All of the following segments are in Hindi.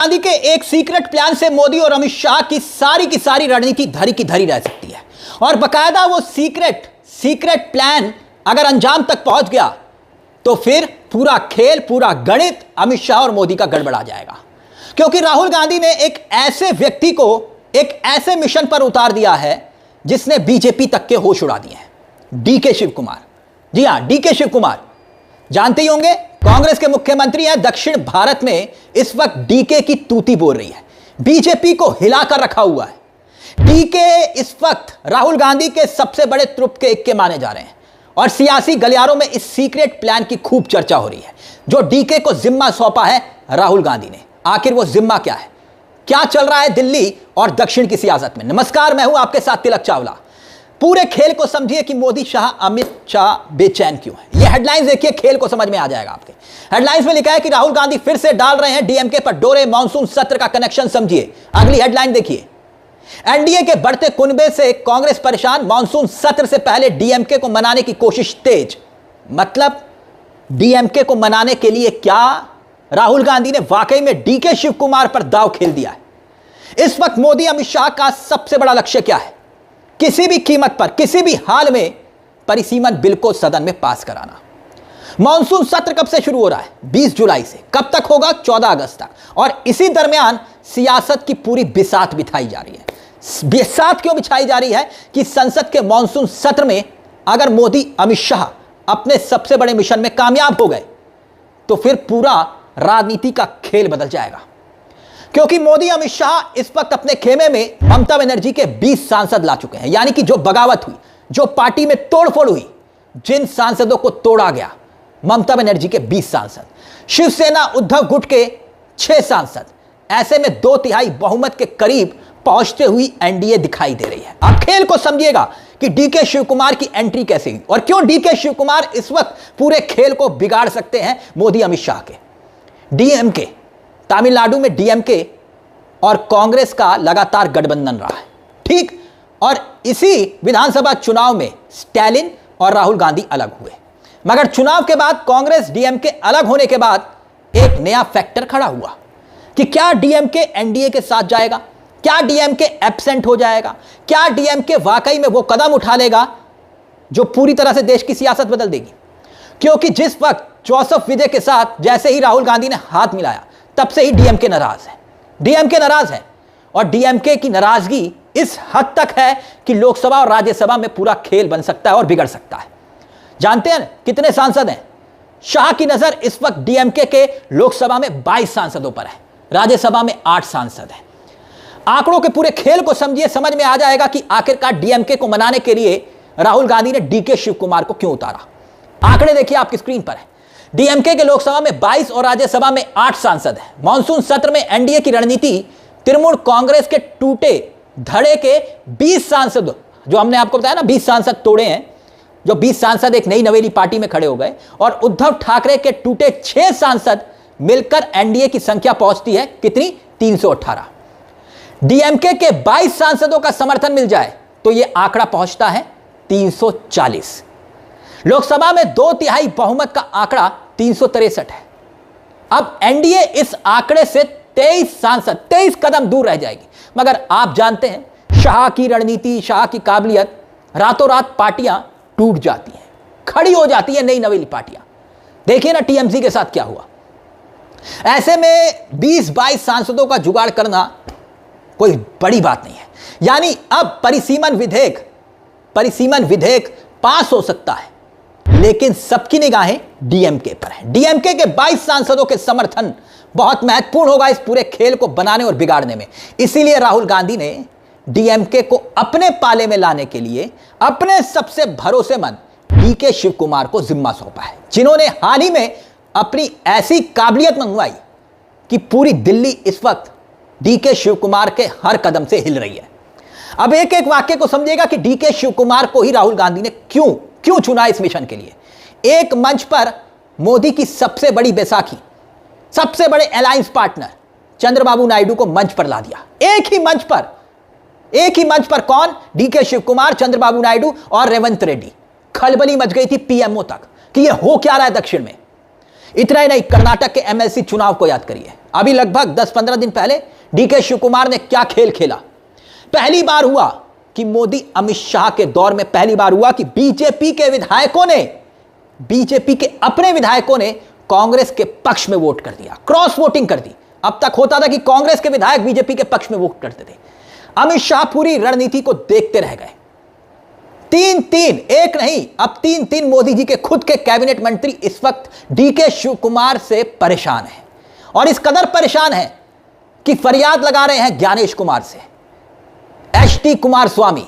गांधी के एक सीक्रेट प्लान से मोदी और अमित शाह की सारी रणनीति धरी की धरी रह सकती है और बकायदा वो सीक्रेट प्लान अगर अंजाम तक पहुंच गया तो फिर पूरा खेल, पूरा गणित अमित शाह और मोदी का गड़बड़ा जाएगा। क्योंकि राहुल गांधी ने एक ऐसे व्यक्ति को एक ऐसे मिशन पर उतार दिया है जिसने बीजेपी तक के होश उड़ा दिए हैं। डीके शिव कुमार, जी हां, डीके शिव कुमार जानते ही होंगे, कांग्रेस के मुख्यमंत्री हैं। दक्षिण भारत में इस वक्त डीके की तूती बोल रही है, बीजेपी को हिलाकर रखा हुआ है। डीके इस वक्त राहुल गांधी के सबसे बड़े त्रुप के एक के माने जा रहे हैं और सियासी गलियारों में इस सीक्रेट प्लान की खूब चर्चा हो रही है जो डीके को जिम्मा सौंपा है राहुल गांधी ने। आखिर वो जिम्मा क्या है, क्या चल रहा है दिल्ली और दक्षिण की सियासत में। नमस्कार, मैं हूं आपके साथ तिलक चावला। पूरे खेल को समझिए कि मोदी शाह अमित शाह बेचैन क्यों है। ये हेडलाइंस देखिए, खेल को समझ में आ जाएगा आपके। हेडलाइंस में लिखा है कि राहुल गांधी फिर से डाल रहे हैं डीएमके पर डोरे, मानसून सत्र का कनेक्शन समझिए। अगली हेडलाइन देखिए, एनडीए के बढ़ते कुनबे से कांग्रेस परेशान, मानसून सत्र से पहले डीएमके को मनाने की कोशिश तेज। मतलब डीएमके को मनाने के लिए क्या राहुल गांधी ने वाकई में डीके शिव कुमार पर दांव खेल दिया है। इस वक्त मोदी अमित शाह का सबसे बड़ा लक्ष्य क्या है? किसी भी कीमत पर, किसी भी हाल में परिसीमन बिल को सदन में पास कराना। मॉनसून सत्र कब से शुरू हो रहा है? 20 जुलाई से। कब तक होगा? 14 अगस्त तक। और इसी दरमियान सियासत की पूरी बिसात बिछाई जा रही है। बिसात क्यों बिछाई जा रही है कि संसद के मॉनसून सत्र में अगर मोदी अमित शाह अपने सबसे बड़े मिशन में कामयाब हो गए तो फिर पूरा राजनीति का खेल बदल जाएगा। क्योंकि मोदी अमित शाह इस वक्त अपने खेमे में ममता बनर्जी के 20 सांसद ला चुके हैं। यानी कि जो बगावत हुई, जो पार्टी में तोड़फोड़ हुई, जिन सांसदों को तोड़ा गया, ममता बनर्जी के 20 सांसद, शिवसेना उद्धव गुट के 6 सांसद, ऐसे में 2/3 बहुमत के करीब पहुंचते हुई एनडीए दिखाई दे रही है। आप खेल को समझिएगा कि डीके शिव कुमार की एंट्री कैसे हुई और क्यों डीके शिव कुमार इस वक्त पूरे खेल को बिगाड़ सकते हैं मोदी अमित शाह के। डीएमके, तमिलनाडु में डीएमके और कांग्रेस का लगातार गठबंधन रहा है, ठीक। और इसी विधानसभा चुनाव में स्टैलिन और राहुल गांधी अलग हुए, मगर चुनाव के बाद कांग्रेस डीएमके अलग होने के बाद एक नया फैक्टर खड़ा हुआ कि क्या डीएमके एनडीए के साथ जाएगा, क्या डीएमके एब्सेंट हो जाएगा, क्या डीएमके वाकई में वो कदम उठा लेगा जो पूरी तरह से देश की सियासत बदल देगी। क्योंकि जिस वक्त जोसेफ विजय के साथ जैसे ही राहुल गांधी ने हाथ मिलाया तब से ही डीएमके नाराज है, डीएमके नाराज है। और डीएमके की नाराजगी इस हद तक है कि लोकसभा और राज्यसभा में पूरा खेल बन सकता है और बिगड़ सकता है। जानते हैं कितने सांसद हैं? शाह की नजर इस वक्त डीएमके के लोकसभा में 22 सांसदों पर है, राज्यसभा में 8 सांसद हैं। आंकड़ों के पूरे खेल को समझिए, समझ में आ जाएगा कि आखिरकार डीएमके को मनाने के लिए राहुल गांधी ने डीके शिव कुमार को क्यों उतारा। आंकड़े देखिए, आपकी स्क्रीन पर है। डीएमके के लोकसभा में 22 और राज्यसभा में 8 सांसद हैं। मॉनसून सत्र में एनडीए की रणनीति तृणमूल कांग्रेस के टूटे धड़े के 20 सांसद, जो हमने आपको बताया ना 20 सांसद तोड़े हैं, जो 20 सांसद एक नई नवेली पार्टी में खड़े हो गए, और उद्धव ठाकरे के टूटे 6 सांसद मिलकर एनडीए की संख्या पहुंचती है कितनी? 318। डीएमके के 22 सांसदों का समर्थन मिल जाए तो यह आंकड़ा पहुंचता है 340। लोकसभा में 2/3 बहुमत का आंकड़ा 363 है। अब एनडीए इस आंकड़े से 23 कदम दूर रह जाएगी। मगर आप जानते हैं शाह की रणनीति, शाह की काबिलियत, रातों रात पार्टियां टूट जाती हैं, खड़ी हो जाती है नई नवेली पार्टियां। देखिए ना टीएमसी के साथ क्या हुआ। ऐसे में 20-22 सांसदों का जुगाड़ करना कोई बड़ी बात नहीं है। यानी अब परिसीमन विधेयक पास हो सकता है, लेकिन सबकी निगाहें डीएमके पर है। डीएमके के 22 सांसदों के समर्थन बहुत महत्वपूर्ण होगा इस पूरे खेल को बनाने और बिगाड़ने में। इसीलिए राहुल गांधी ने डीएमके को अपने पाले में लाने के लिए अपने सबसे भरोसेमंद डीके शिव कुमार को जिम्मा सौंपा है, जिन्होंने हाल ही में अपनी ऐसी काबिलियत मंगवाई कि पूरी दिल्ली इस वक्त डीके शिव कुमार के हर कदम से हिल रही है। अब एक एक वाक्य को समझिएगा कि डीके शिव कुमार को ही राहुल गांधी ने क्यों चुना इस मिशन के लिए। एक मंच पर मोदी की सबसे बड़ी बैसाखी, सबसे बड़े अलायंस पार्टनर चंद्रबाबू नायडू को मंच पर ला दिया। एक ही मंच पर कौन? डीके शिव कुमार, चंद्रबाबू नायडू और रेवंत रेड्डी। खलबली मच गई थी पीएमओ तक कि यह हो क्या रहा है दक्षिण में। इतना ही नहीं, कर्नाटक के एमएलसी चुनाव को याद करिए। अभी लगभग 10-15 दिन पहले डीके शिव कुमार ने क्या खेल खेला। पहली बार हुआ कि मोदी अमित शाह के दौर में पहली बार हुआ कि बीजेपी के विधायकों ने, बीजेपी के अपने विधायकों ने कांग्रेस के पक्ष में वोट कर दिया, क्रॉस वोटिंग कर दी। अब तक होता था कि कांग्रेस के विधायक बीजेपी के पक्ष में वोट करते थे। अमित शाह पूरी रणनीति को देखते रह गए। 3-3, एक नहीं, अब 3-3 मोदी जी के खुद के कैबिनेट मंत्री इस वक्त डीके शिव कुमार से परेशान हैं, और इस कदर परेशान हैं कि फरियाद लगा रहे हैं ज्ञानेश कुमार से। एचडी कुमारस्वामी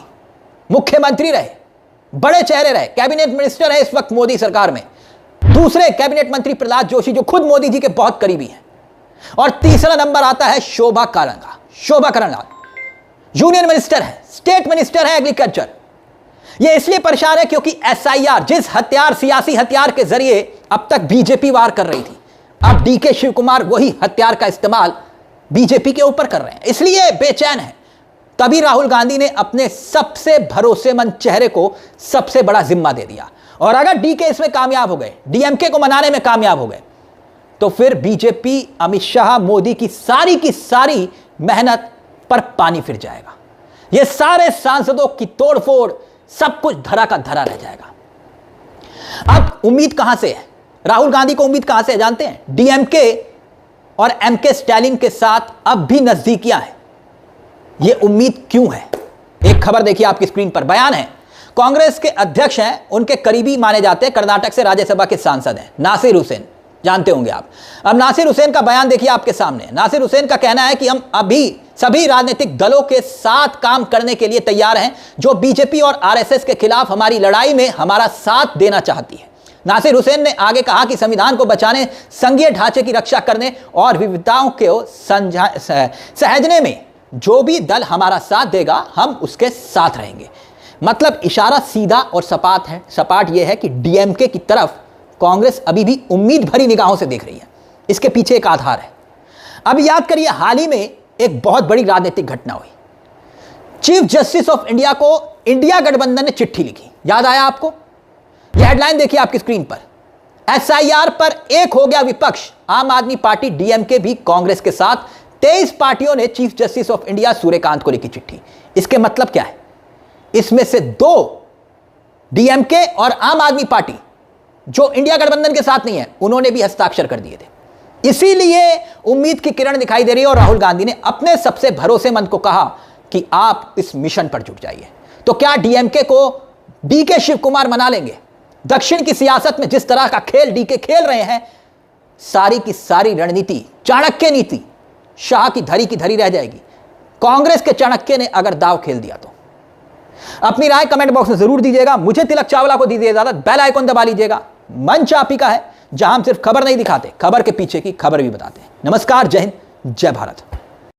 मुख्यमंत्री रहे, बड़े चेहरे रहे, कैबिनेट मिनिस्टर है इस वक्त मोदी सरकार में। दूसरे कैबिनेट मंत्री प्रहलाद जोशी जो खुद मोदी जी के बहुत करीबी हैं। और तीसरा नंबर आता है शोभा करंदलाजे, यूनियन मिनिस्टर है, स्टेट मिनिस्टर है एग्रीकल्चर। ये इसलिए परेशान है क्योंकि एसआईआर, जिस हथियार, सियासी हथियार के जरिए अब तक बीजेपी वार कर रही थी, अब डीके शिव कुमार वही हथियार का इस्तेमाल बीजेपी के ऊपर कर रहे हैं, इसलिए बेचैन है। तभी राहुल गांधी ने अपने सबसे भरोसेमंद चेहरे को सबसे बड़ा जिम्मा दे दिया। और अगर डीके इसमें कामयाब हो गए, डीएमके को मनाने में कामयाब हो गए, तो फिर बीजेपी, अमित शाह, मोदी की सारी मेहनत पर पानी फिर जाएगा। ये सारे सांसदों की तोड़फोड़, सब कुछ धरा का धरा रह जाएगा। अब उम्मीद कहां से है राहुल गांधी को? उम्मीद कहां से है जानते हैं? डीएमके और एमके स्टैलिन के साथ अब भी नजदीकियां हैं। यह उम्मीद क्यों है? एक खबर देखिए आपकी स्क्रीन पर। बयान है, कांग्रेस के अध्यक्ष हैं, उनके करीबी माने जाते हैं, कर्नाटक से राज्यसभा के सांसद हैं नासिर हुसैन, जानते होंगे आप। अब नासिर हुसैन का बयान देखिए आपके सामने। नासिर हुसैन का कहना है कि हम अभी सभी राजनीतिक दलों के साथ काम करने के लिए तैयार हैं जो बीजेपी और आरएसएस के खिलाफ हमारी लड़ाई में हमारा साथ देना चाहती है। नासिर हुसैन ने आगे कहा कि संविधान को बचाने, संघीय ढांचे की रक्षा करने और विविधताओं को सहेजने में जो भी दल हमारा साथ देगा, हम उसके साथ रहेंगे। मतलब इशारा सीधा और सपाट है। सपाट यह है कि डीएमके की तरफ कांग्रेस अभी भी उम्मीद भरी निगाहों से देख रही है। इसके पीछे एक आधार है। अब याद करिए, हाल ही में एक बहुत बड़ी राजनीतिक घटना हुई। चीफ जस्टिस ऑफ इंडिया को इंडिया गठबंधन ने चिट्ठी लिखी, याद आया आपको? यह हेडलाइन देखिए आपकी स्क्रीन पर। एसआईआर पर एक हो गया विपक्ष, आम आदमी पार्टी, डीएमके भी कांग्रेस के साथ। 23 पार्टियों ने chief justice of India Suryakant को लिखी चिट्ठी। इसके मतलब क्या है? इसमें से 2 डीएमके और आम आदमी पार्टी जो इंडिया गठबंधन के साथ नहीं है, उन्होंने भी हस्ताक्षर कर दिए थे। इसीलिए उम्मीद की किरण दिखाई दे रही है और राहुल गांधी ने अपने सबसे भरोसेमंद को कहा कि आप इस मिशन पर जुट जाइए। तो क्या डीएमके को डीके शिव कुमार मना लेंगे? दक्षिण की सियासत में जिस तरह का खेल डीके खेल रहे हैं, सारी की सारी रणनीति, चाणक्य नीति, शाह की धरी रह जाएगी। कांग्रेस के चाणक्य ने अगर दाव खेल दिया तो। अपनी राय कमेंट बॉक्स में जरूर दीजिएगा। मुझे तिलक चावला को दीजिए इजाजत। बेल आइकन दबा लीजिएगा। मंच आप ही का है, जहां हम सिर्फ खबर नहीं दिखाते, खबर के पीछे की खबर भी बताते हैं। नमस्कार, जय हिंद, जय भारत।